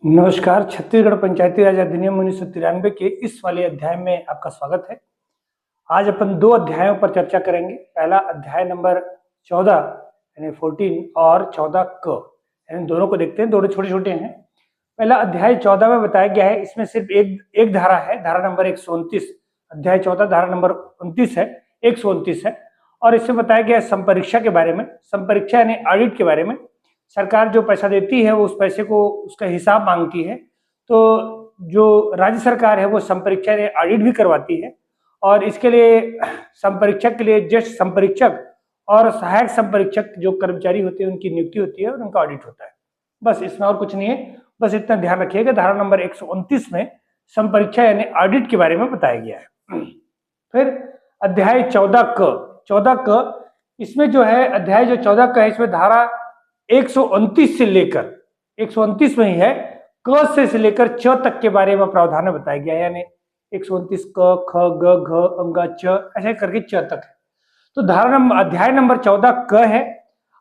नमस्कार। छत्तीसगढ़ पंचायती राज अधिनियम 1993 के इस वाले अध्याय में आपका स्वागत है। आज अपन दो अध्यायों पर चर्चा करेंगे। पहला अध्याय नंबर 14 यानी 14 और 14 क यानी दोनों को देखते हैं। दोनों छोटे छोटे हैं। पहला अध्याय 14 में बताया गया है, इसमें सिर्फ एक धारा है, धारा नंबर 129। अध्याय 14 धारा नंबर 29 है, 129 है। और इसमें बताया गया है संपरीक्षा के बारे में। संपरीक्षा यानी ऑडिट के बारे में। सरकार जो पैसा देती है वो उस पैसे को उसका हिसाब मांगती है। तो जो राज्य सरकार है वो संपरीक्षा यानी ऑडिट भी करवाती है। और इसके लिए संपरीक्षक के लिए ज्येष्ठ संपरीक्षक और सहायक संपरीक्षक जो कर्मचारी होते हैं उनकी नियुक्ति होती है और उनका ऑडिट होता है। बस इसमें और कुछ नहीं है। बस इतना ध्यान रखिएगा। धारा नंबर 129 में संपरीक्षा यानी ऑडिट के बारे में बताया गया है। फिर अध्याय 14 क इसमें जो है अध्याय जो 14 का है, इसमें धारा 129 से लेकर 129 में ही है, क से लेकर च तक के बारे में प्रावधान बताया गया है। यानी 129 क, ख, ग, घ, अंग, च ऐसे करके च तक है। तो धारा नंबर अध्याय नंबर 14 क है,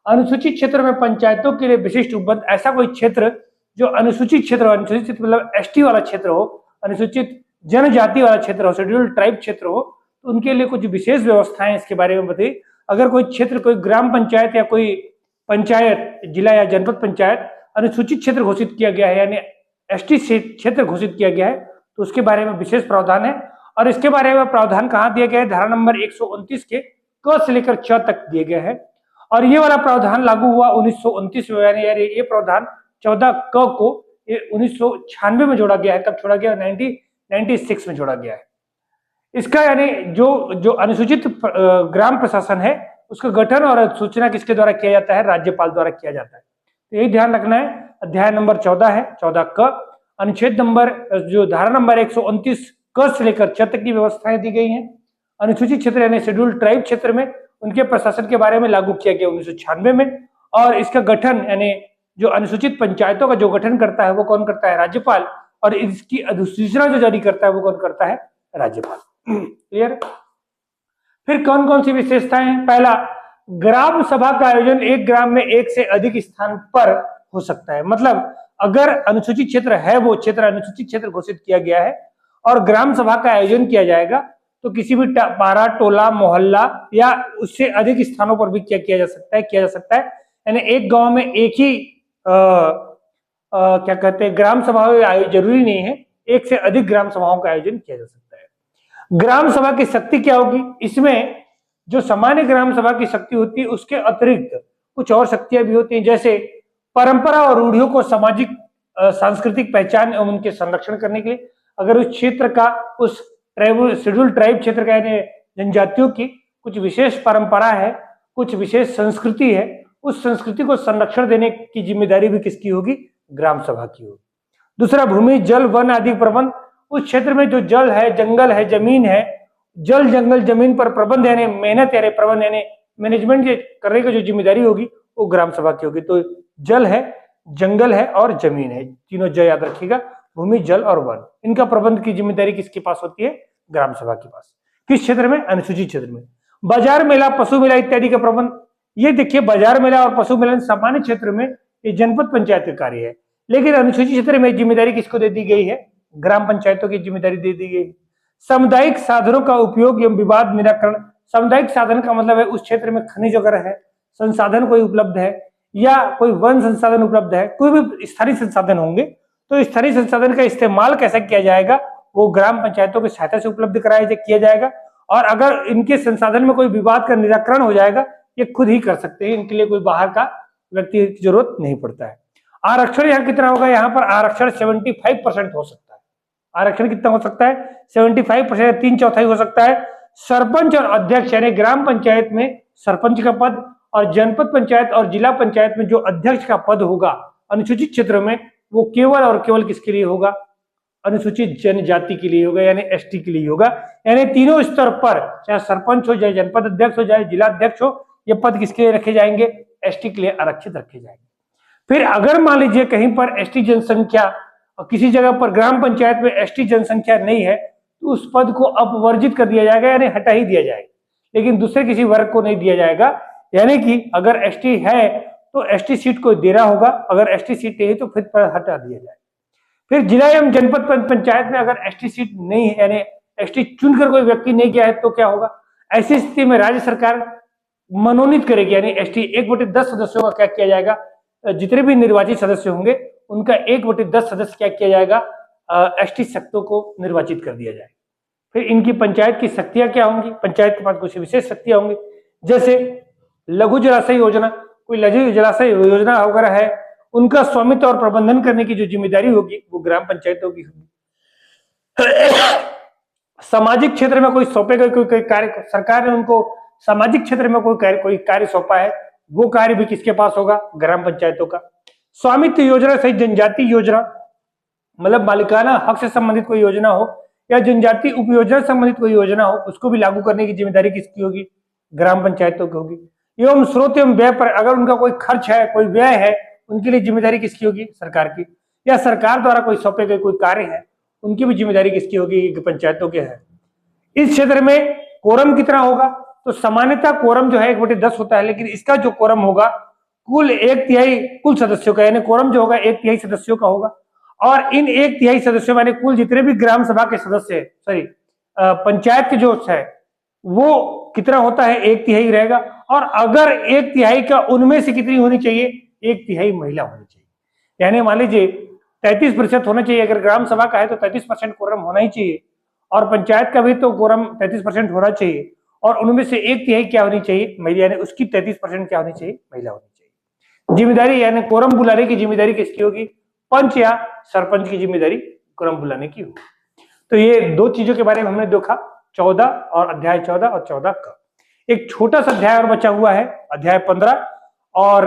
अनुसूचित क्षेत्र में पंचायतों के लिए विशिष्ट उपबंध। ऐसा कोई क्षेत्र जो अनुसूचित क्षेत्र हो, अनुसूचित मतलब एसटी वाला क्षेत्र हो, अनुसूचित जनजाति वाला क्षेत्र हो, शेड्यूल्ड ट्राइब क्षेत्र हो, तो उनके लिए कुछ विशेष व्यवस्थाएं इसके बारे में बताई। अगर कोई क्षेत्र, कोई ग्राम पंचायत या कोई पंचायत, जिला या जनपद पंचायत अनुसूचित क्षेत्र घोषित किया गया है यानी एसटी क्षेत्र घोषित किया गया है, तो उसके बारे में विशेष प्रावधान है। और इसके बारे में प्रावधान कहाँ दिया गया है? धारा नंबर 129 के क से लेकर च तक दिए गए हैं। और ये वाला प्रावधान लागू हुआ 1929 में, यानी ये प्रावधान 14 क को 1996 में जोड़ा गया है। कब छोड़ा गया? 1996 में जोड़ा गया है। इसका यानी जो अनुसूचित ग्राम प्रशासन है उसका गठन और सूचना किसके द्वारा किया जाता है? राज्यपाल द्वारा किया जाता है। तो यही ध्यान रखना है। अध्याय नंबर 14 है, 14 क। अनुच्छेद नंबर जो धारा नंबर 129 क से लेकर च तक की व्यवस्थाएं दी गई हैं। अनुसूचित क्षेत्र यानी शेड्यूल्ड ट्राइब क्षेत्र में उनके प्रशासन के बारे में लागू किया गया 1996 में। और इसका गठन यानी जो अनुसूचित पंचायतों का जो गठन करता है वो कौन करता है? राज्यपाल। और इसकी अधिसूचना जो जारी करता है वो कौन करता है? राज्यपाल। क्लियर? फिर कौन कौन सी विशेषताएं हैं? पहला, ग्राम सभा का आयोजन एक ग्राम में एक से अधिक स्थान पर हो सकता है। मतलब अगर अनुसूचित क्षेत्र है, वो क्षेत्र अनुसूचित क्षेत्र घोषित किया गया है और ग्राम सभा का आयोजन किया जाएगा, तो किसी भी पारा, टोला, मोहल्ला या उससे अधिक स्थानों पर भी क्या किया जा सकता है। यानी एक गांव में एक ही क्या कहते हैं, ग्राम सभा जरूरी नहीं है, एक से अधिक ग्राम सभाओं का आयोजन किया जा सकता है। ग्राम सभा की शक्ति क्या होगी? इसमें जो सामान्य ग्राम सभा की शक्ति होती है उसके अतिरिक्त कुछ और शक्तियां भी होती हैं, जैसे परंपरा और रूढ़ियों को सामाजिक सांस्कृतिक पहचान एवं उनके संरक्षण करने के लिए। अगर उस क्षेत्र का, उस शेड्यूल्ड ट्राइब क्षेत्र का यानी जनजातियों की कुछ विशेष परंपरा है, कुछ विशेष संस्कृति है, उस संस्कृति को संरक्षण देने की जिम्मेदारी भी किसकी होगी? ग्राम सभा की होगी। दूसरा, भूमि, जल, वन आदि प्रबंध। उस क्षेत्र में जो जल है, जंगल है, जमीन है, जल, जंगल, जमीन पर प्रबंध यानी मेहनत यानी प्रबंध यानी मैनेजमेंट करने की जो जिम्मेदारी होगी वो ग्राम सभा की होगी। तो जल है, जंगल है और जमीन है, तीनों ज याद रखिएगा। भूमि, जल और वन, इनका प्रबंध की जिम्मेदारी किसके पास होती है? ग्राम सभा के पास। किस क्षेत्र में? अनुसूचित क्षेत्र में। बाजार मेला, पशु मेला इत्यादि का प्रबंध। ये देखिए, बाजार मेला और पशु मेला सामान्य क्षेत्र में ये जनपद पंचायत का कार्य है, लेकिन अनुसूचित क्षेत्र में जिम्मेदारी किसको दे दी गई है? ग्राम पंचायतों की जिम्मेदारी दे दी गई। सामुदायिक साधनों का उपयोग एवं विवाद निराकरण। सामुदायिक साधन का मतलब है उस क्षेत्र में खनिज वगैरह है, संसाधन कोई उपलब्ध है या कोई वन संसाधन उपलब्ध है, कोई भी स्थानीय संसाधन होंगे, तो स्थानीय संसाधन का इस्तेमाल कैसे किया जाएगा वो ग्राम पंचायतों की सहायता से उपलब्ध किया जाएगा। और अगर इनके संसाधन में कोई विवाद का निराकरण हो जाएगा, ये खुद ही कर सकते हैं, इनके लिए कोई बाहर का व्यक्ति की जरूरत नहीं पड़ता है। आरक्षण यहाँ कितना होगा? यहाँ पर आरक्षण 75% हो सकता है। आरक्षण कितना हो सकता है? 75%, 3/4 हो सकता है। सरपंच और अध्यक्ष यानी ग्राम पंचायत में सरपंच का पद और जनपद पंचायत और जिला पंचायत में जो अध्यक्ष का पद होगा अनुसूचित क्षेत्र में, वो केवल और केवल किसके लिए होगा? अनुसूचित जनजाति के लिए होगा, यानी एसटी के लिए होगा। यानी तीनों स्तर पर, चाहे सरपंच हो, चाहे जनपद अध्यक्ष हो, चाहे जिला अध्यक्ष हो, ये पद किसके लिए रखे जाएंगे? एसटी के लिए आरक्षित रखे जाएंगे। फिर अगर मान लीजिए कहीं पर एसटी जनसंख्या और किसी जगह पर ग्राम पंचायत में एसटी जनसंख्या नहीं है, तो उस पद को अपवर्जित कर दिया जाएगा, यानी हटा ही दिया जाएगा, लेकिन दूसरे किसी वर्ग को नहीं दिया जाएगा। यानी कि अगर एसटी है तो एसटी सीट को दे रहा होगा, अगर एसटी सीट नहीं है तो फिर हटा दिया जाएगा। फिर जिला एवं जनपद पंचायत में अगर एसटी सीट नहीं है, यानी एसटी चुनकर कोई व्यक्ति नहीं किया है तो क्या होगा? ऐसी स्थिति में राज्य सरकार मनोनीत करेगी, यानी एसटी 1/10 सदस्यों का क्या किया जाएगा, जितने भी निर्वाचित सदस्य होंगे उनका 1/10 सदस्य क्या किया जाएगा, एसटी शक्तों को निर्वाचित कर दिया जाएगा। फिर इनकी पंचायत की शक्तियां क्या होंगी? पंचायत के पास कुछ विशेष शक्तियां होंगी, जैसे लघु जलाशय योजना, कोई लघु जलाशय योजना वगैरह है, उनका स्वामित्व और प्रबंधन करने की जो जिम्मेदारी होगी वो ग्राम पंचायतों की होगी। सामाजिक क्षेत्र में कोई सौंपे गए कोई कार्य, सरकार ने उनको सामाजिक क्षेत्र में कोई कार्य सौंपा है, वो कार्य भी किसके पास होगा? ग्राम पंचायतों का। स्वामित्व योजना सहित जनजाति योजना, मतलब मालिकाना हक से संबंधित कोई योजना हो या जनजाति उपयोजना संबंधित कोई योजना हो, उसको भी लागू करने की जिम्मेदारी किसकी होगी? ग्राम पंचायतों की होगी। एवं स्रोत एवं व्यय पर अगर उनका कोई खर्च है, कोई व्यय है, उनके लिए जिम्मेदारी किसकी होगी? सरकार की। या सरकार द्वारा कोई सौंपे गए कोई कार्य है, उनकी भी जिम्मेदारी किसकी होगी? पंचायतों के है। इस क्षेत्र में कोरम कितना होगा? तो सामान्यतः कोरम जो है 1/10 होता है, लेकिन इसका जो कोरम होगा कुल 1/3 कुल सदस्यों का, यानी कोरम जो होगा 1/3 सदस्यों का होगा। और इन 1/3 सदस्यों में कुल जितने भी ग्राम सभा के सदस्य, सॉरी पंचायत के जो है वो कितना होता है? 1/3 रहेगा। और अगर 1/3 का उनमें से कितनी होनी चाहिए? 1/3 महिला होनी चाहिए। यानी मान लीजिए 33% होना चाहिए, अगर ग्राम सभा का है तो 33% कोरम होना ही चाहिए, और पंचायत का भी तो कोरम 33% होना चाहिए, और उनमें से 1/3 क्या होनी चाहिए? महिला, यानी उसकी 33% क्या होनी चाहिए? महिला होनी चाहिए। जिम्मेदारी यानी कोरम बुलाने की जिम्मेदारी किसकी होगी? पंच या सरपंच की जिम्मेदारी कोरम बुलाने की होगी। तो ये दो चीजों के बारे में हमने देखा, 14 और अध्याय 14 और 14 का। एक छोटा सा अध्याय और बचा हुआ है, अध्याय 15 और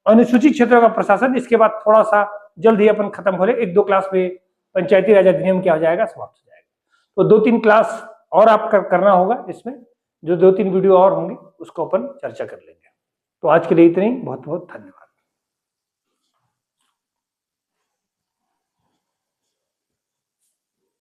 अनुसूचित क्षेत्रों का प्रशासन। इसके बाद थोड़ा सा जल्द ही अपन खत्म हो रहे, 1-2 क्लास में पंचायती राज अधिनियम क्या हो जाएगा? समाप्त हो जाएगा। तो 2-3 क्लास और आप करना होगा, इसमें जो 2-3 वीडियो और होंगे उसको अपन चर्चा कर लेंगे। तो आज के लिए इतना ही, बहुत बहुत धन्यवाद।